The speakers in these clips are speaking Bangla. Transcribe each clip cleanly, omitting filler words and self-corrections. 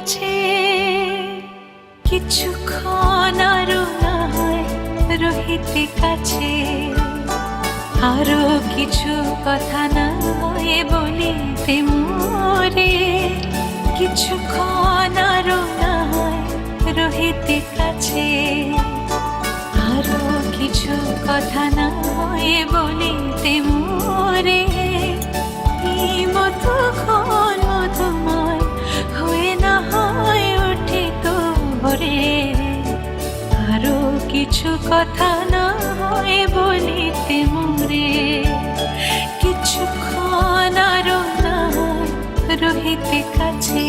কাছে কিছুক্ষণ আরো না হয় রহিতে কাছে আরো কিছু কথা না হয় বলিতে মোরে কিছুক্ষণ আরো না হয় রহিতে কাছে আরো কিছু কথা না হয় বলিতে মোরে এই মধুক্ষণ মধুময় হয়ে না হয় উঠে তো ভরে আরো কিছু কথা না হয় বলিতে মোরে কিছুক্ষণ আরো না হয় রহিতে কাছে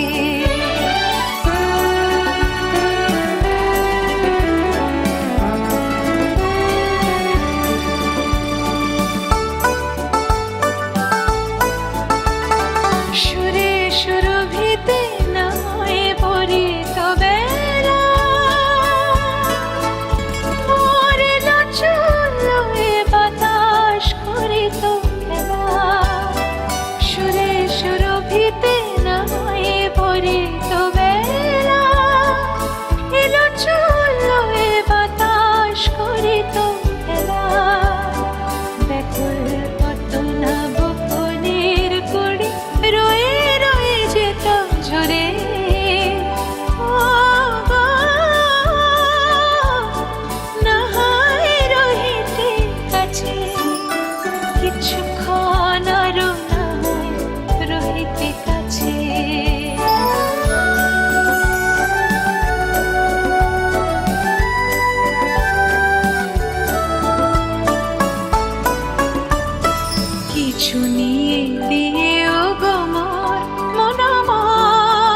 কিছু নিয়ে দিয়ে ও গোমর মনময়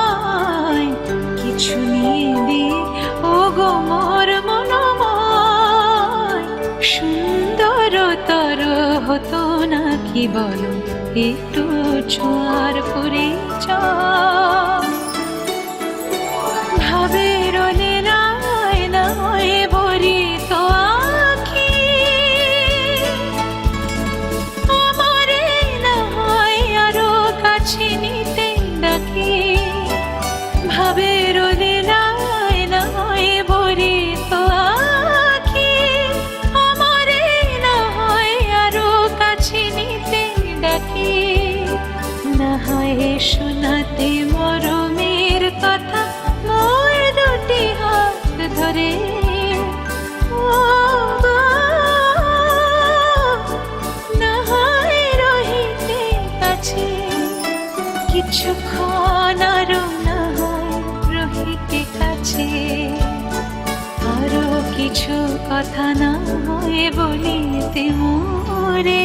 কিছু নিয়ে দিয়ে ও গোমর মনময় সুন্দরতর হতো না কি বলো একটু ছোঁয়ার পরিচয় ভাবের লীলায় নয় ভরিত ভাবের লীলায় নয় ভরিত আখি আমারে না হয় আরো কাছে নিতে ডাকি না হয় শোনাতে মরমের কথা মোর দুটি হাত ধরে না হয় রহিতে কাছে কিছুক্ষণ আরো না হয় রহিতে কাছে আরো কিছু কথা না হয় বলিতে মোরে